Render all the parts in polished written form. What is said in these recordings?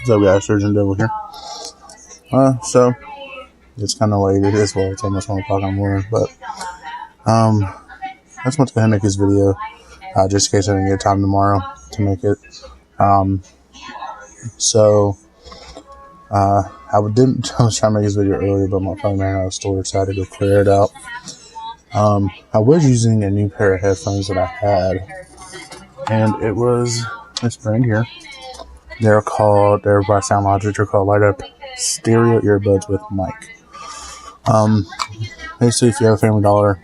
What's up, guys? Surgeon Devil here. So it's kind of late. It is, well, it's almost 1 o'clock in the morning, but I just want to go ahead and make this video just in case I didn't get time tomorrow to make it. I was trying to make this video earlier, but my phone ran out of storage, so I had to go clear it out. I was using a new pair of headphones that I had, and it was this brand here. They're by SoundLogic. They're called Light Up Stereo Earbuds with Mic. Basically, if you have a Family Dollar,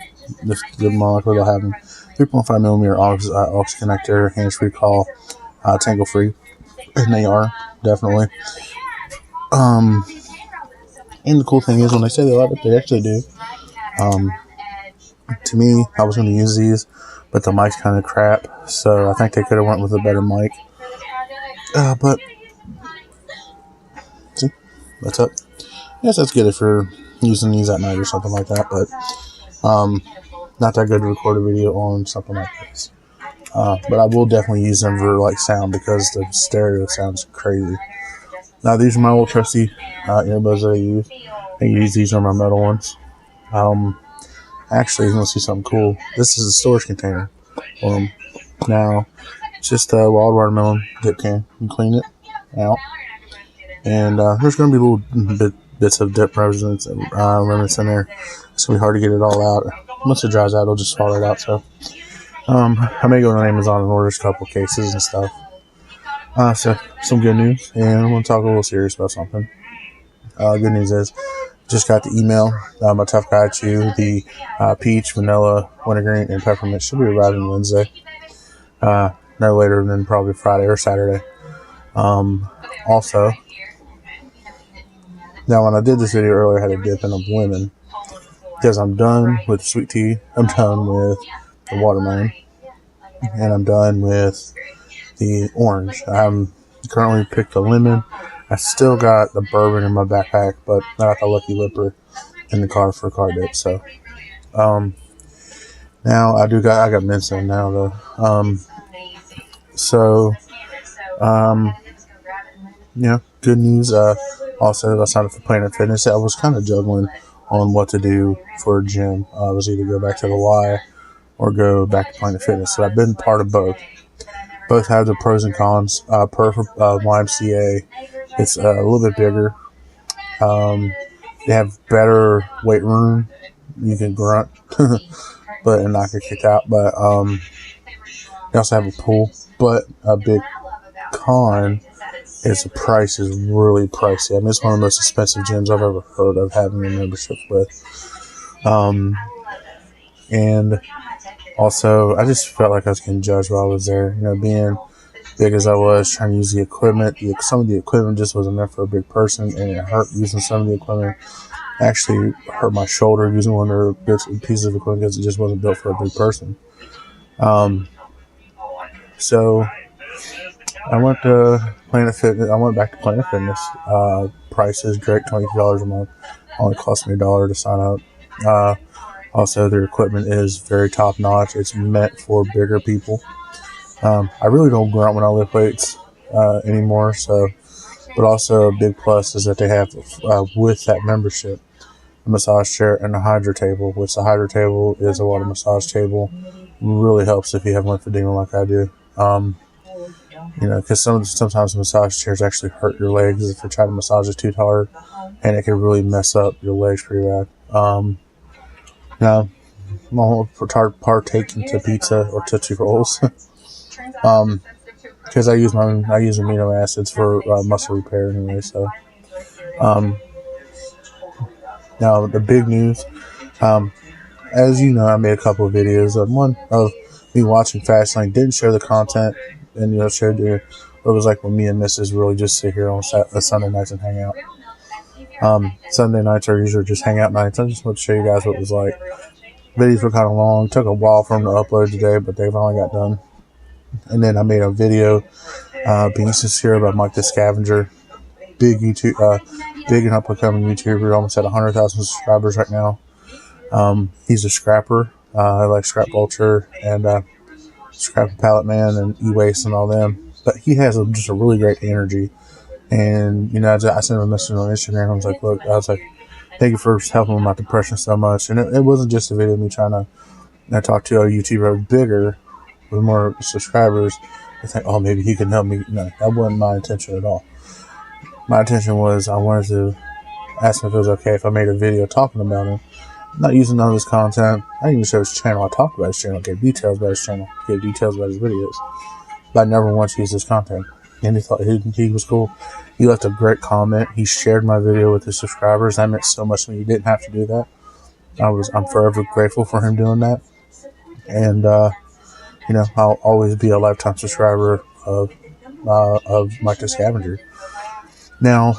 the more likely they'll have them. 3.5mm aux connector, hands-free call, tangle-free, and they are, definitely. And the cool thing is, when they say they light up, they actually do. To me, I was going to use these, but the mic's kind of crap, so I think they could have went with a better mic. But see, that's up. Yes, that's good if you're using these at night or something like that, but not that good to record a video on something like this. But I will definitely use them for like sound, because the stereo sounds crazy. Now, these are my old trusty earbuds that I use. I use these on my metal ones. Actually, you're going to see something cool. This is a storage container. Now, it's just a wild watermelon dip can. You clean it out. And there's going to be little bits of dip remnants in there. It's going to be hard to get it all out. Once it dries out, it'll just fall right out. So I may go on Amazon and order a couple cases and stuff. So some good news, and I'm going to talk a little serious about something. Good news is, just got the email. My Tough Guy Chew, the peach, vanilla, wintergreen, and peppermint should be arriving Wednesday. No later than probably Friday or Saturday. Also, now when I did this video earlier, I had a dip in a lemon, because I'm done with sweet tea, I'm done with the watermelon, and I'm done with the orange. I'm currently picked a lemon. I still got the bourbon in my backpack, but I got the Lucky Lipper in the car for car dip. So, now I got mints in now though. Good news. Also, I signed up for Planet Fitness. I was kind of juggling on what to do for a gym. I was either go back to the Y or go back to Planet Fitness. So I've been part of both. Both have the pros and cons. YMCA, it's a little bit bigger. They have better weight room. You can grunt, and not get kicked out. But they also have a pool. But a big con is the price is really pricey. I mean, it's one of the most expensive gyms I've ever heard of having a membership with. And also, I just felt like I was getting judged while I was there. You know, being big as I was, trying to use the equipment. Some of the equipment just wasn't meant for a big person, and it hurt using some of the equipment. Actually hurt my shoulder using one of the pieces of equipment, because it just wasn't built for a big person. So I went to Planet Fitness. I went back to Planet Fitness. Price is great, $22 a month. Only cost me $1 to sign up. Also, their equipment is very top notch. It's meant for bigger people. I really don't grunt when I lift weights anymore. So, but also a big plus is that they have with that membership a massage chair and a hydro table. Which the hydro table is a water massage table. Really helps if you have lymphedema like I do. Because sometimes massage chairs actually hurt your legs if you try to massage it too hard, and it can really mess up your legs pretty bad. Now, I won't partake into pizza or Tootsie Rolls, because I use amino acids for muscle repair anyway. So, now the big news, as you know, I made a couple of videos. One of me watching Fastlane, didn't share the content, and shared it was like when me and Mrs. really just sit here on Sunday nights and hang out. Sunday nights are usually just hangout nights. I just want to show you guys what it was like. Videos were kind of long. Took a while for them to upload today, but they finally got done. And then I made a video being sincere about Mike the Scavenger. Big and up-and-coming YouTuber. Almost at 100,000 subscribers right now. He's a scrapper. I like Scrap Vulture and Scrap Pallet Man and E-Waste and all them. But he has just a really great energy. And, I sent him a message on Instagram. I was like, look, thank you for helping with my depression so much. And it wasn't just a video of me trying to talk to a YouTuber bigger with more subscribers. I think, oh, maybe he can help me. No, that wasn't my intention at all. My intention was I wanted to ask him if it was okay if I made a video talking about him. Not using none of his content. I didn't even show his channel. I talked about his channel, gave details about his channel, gave details about his videos. But I never once used his content. And he thought he was cool. He left a great comment. He shared my video with his subscribers. That meant so much to me. He didn't have to do that. I'm forever grateful for him doing that. And I'll always be a lifetime subscriber of Mike the Scavenger. Now,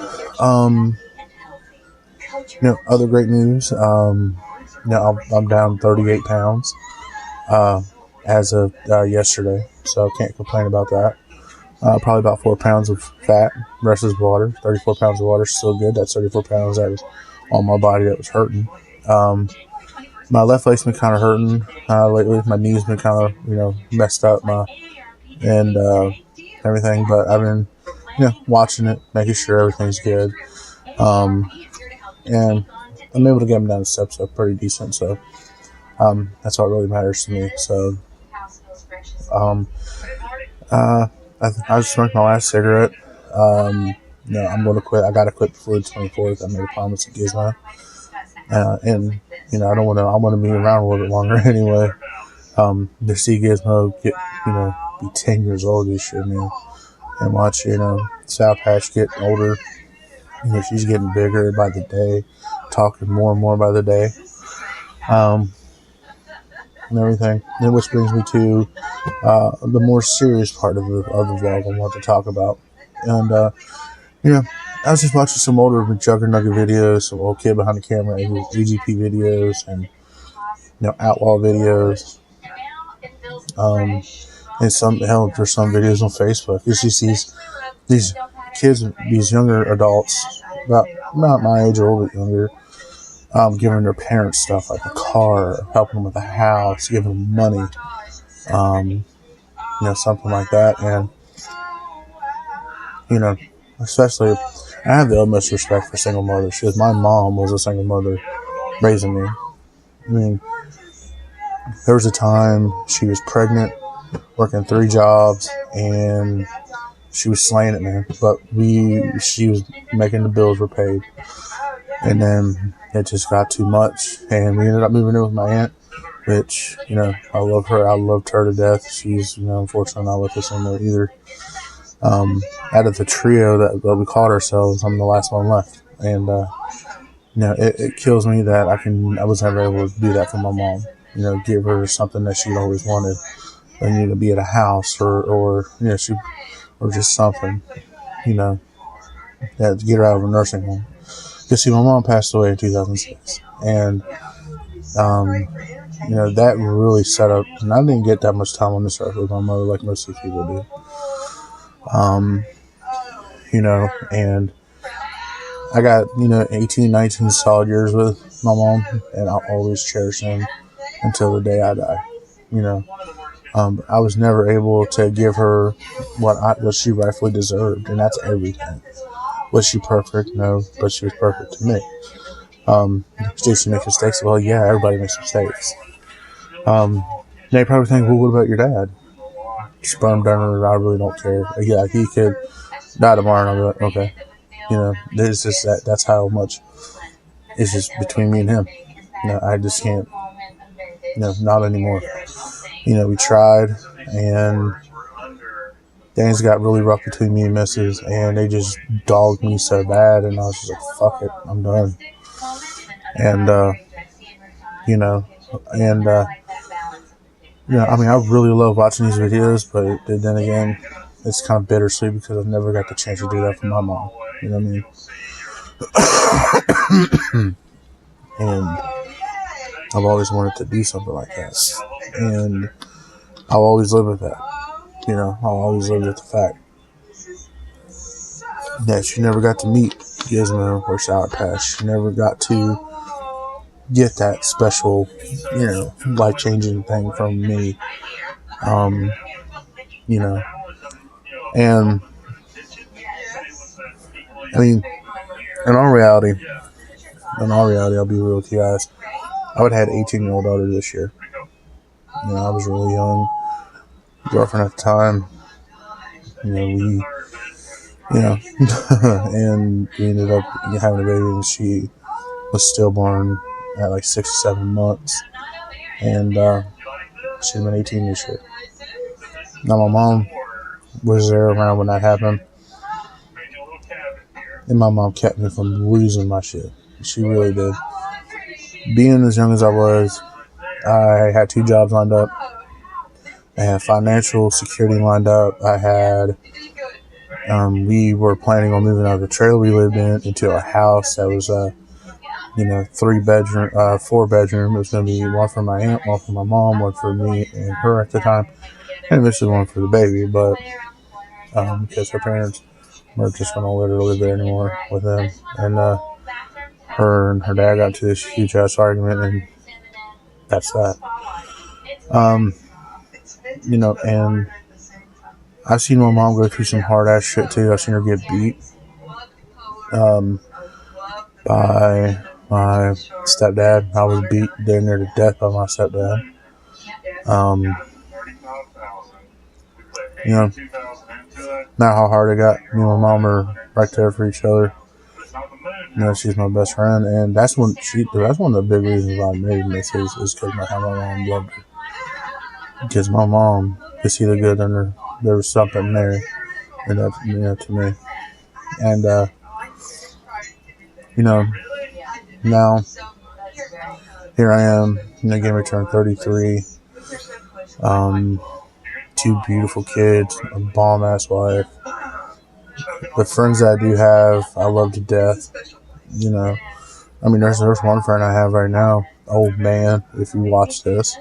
other great news. I'm down 38 pounds as of yesterday, so can't complain about that. Probably about 4 pounds of fat versus water. 34 pounds of water is still good. That's 34 pounds that was on my body that was hurting. My left leg's been kind of hurting lately. My knee's been kind of, messed up, and everything. But I've been, watching it, making sure everything's good. And I'm able to get them down the steps up pretty decent. So that's what really matters to me. So I just smoked my last cigarette. I'm going to quit. I got to quit before the 24th. I made a promise to Gizmo. And I want to be around a little bit longer anyway. To see Gizmo get, be 10 years old this year, man. And watch, Sour Patch get older. She's getting bigger by the day, talking more and more by the day. And everything. And which brings me to the more serious part of the vlog I want to talk about. And, I was just watching some older Jugger videos, some old kid behind the camera, EGP videos, and, outlaw videos. And there's some videos on Facebook. It's just these kids, these younger adults, about my age or a little bit younger, giving their parents stuff like a car, helping them with a house, giving them money, something like that. And, especially, I have the utmost respect for single mothers because my mom was a single mother raising me. I mean, there was a time she was pregnant, working 3 jobs, and she was slaying it, man. But she was making the bills were paid. And then it just got too much, and we ended up moving in with my aunt, which, I love her. I loved her to death. She's, unfortunately not with us anymore either. Out of the trio that we called ourselves, I'm the last one left. And, it kills me that I was never able to do that for my mom. Give her something that she'd always wanted. To be at a house or just something, to get her out of a nursing home. Because, my mom passed away in 2006. And, that really set up, and I didn't get that much time on this earth with my mother like most of the people do. And I got, 18, 19 solid years with my mom, and I'll always cherish them until the day I die. I was never able to give her what she rightfully deserved, and that's everything. Was she perfect? No, but she was perfect to me. Did she make mistakes? Well, yeah, everybody makes mistakes. They probably think, well, what about your dad? Sperm donor, I really don't care. Yeah, he could die tomorrow, and I'll be like, okay. It's just that's how much it's just between me and him. I just can't, not anymore. We tried, and things got really rough between me and Mrs., and they just dogged me so bad, and I was just like, fuck it, I'm done. And, I really love watching these videos, but then again, it's kind of bittersweet because I've never got the chance to do that for my mom. You know what I mean? And I've always wanted to do something like that. And I'll always live with that. I'll always live with the fact that she never got to meet Gizmo or Sour Patch. She never got to get that special, life-changing thing from me. And I mean, in all reality, I'll be real with you guys. I would have had an 18-year-old daughter this year. I was really young. Girlfriend at the time. And we ended up having a baby, and she was stillborn at like 6 or 7 months, and she'd been 18 this year. Now my mom was there around when that happened, and my mom kept me from losing my shit. She really did. Being as young as I was, I had 2 jobs lined up. I had financial security lined up. I had we were planning on moving out of the trailer we lived in into a house that was 4 bedroom. It was going to be one for my aunt, one for my mom, one for me and her at the time, and eventually one for the baby. But because her parents were just going to let her live there anymore with them, and her and her dad got into this huge ass argument, and that's that. And I've seen my mom go through some hard ass shit too. I've seen her get beat by my stepdad. I was beat damn near to death by my stepdad. Not how hard it got. Me and my mom are right there for each other. She's my best friend, and that's one of the big reasons why I made this is because how my mom loved her. Because my mom could see the good in her. There was something there, to me. And now here I am, getting returned 33. 2 beautiful kids, a bomb ass wife. The friends that I do have, I love to death. There's one friend I have right now, old man. If you watch this,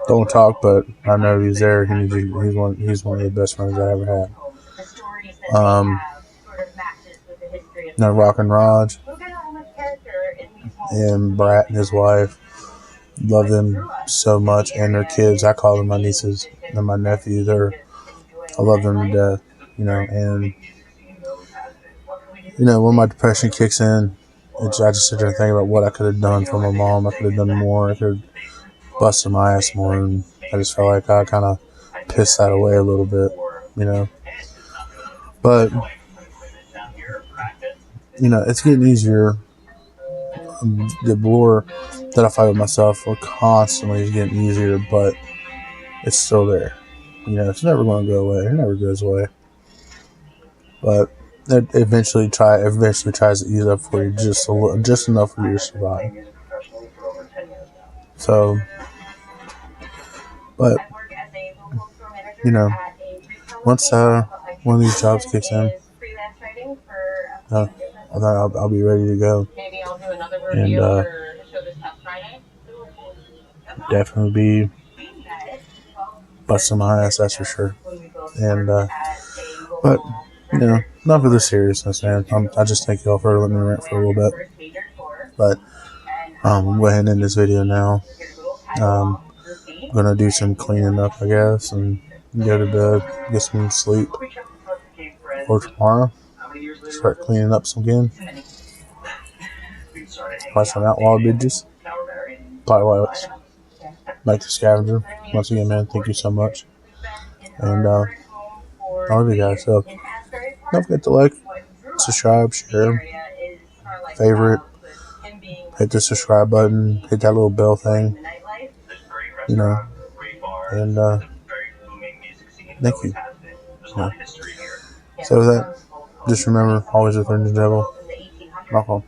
don't talk, but I know he's there. He's one of the best friends I ever had. Rock and Raj and Brat and his wife. Love them so much, and their kids. I call them my nieces and my nephews. I love them to death. And when my depression kicks in, I just sit there and think about what I could have done for my mom. I could have done more. I could have busted my ass more, and I just felt like I kind of pissed that away a little bit, But it's getting easier. The war that I fight with myself constantly is getting easier, but it's still there. It's never going to go away. It never goes away. But it eventually tries to ease up for you just enough for you to survive. So, but once one of these jobs kicks in, I'll be ready to go, and definitely be busting my ass, that's for sure. And but enough of the seriousness, man. I just thank y'all for letting me rant for a little bit. But I'm going to end this video now. I'm gonna do some cleaning up, I guess, and go to bed, get some sleep. Or tomorrow, start cleaning up some again. Watch some Outlaw Bitches. Probably like the Scavenger. Once again, man, thank you so much. And I love you guys. So don't forget to like, subscribe, share, favorite, hit the subscribe button, hit that little bell thing. And thank you. So with that, just remember, always a friend of the devil. Rock on.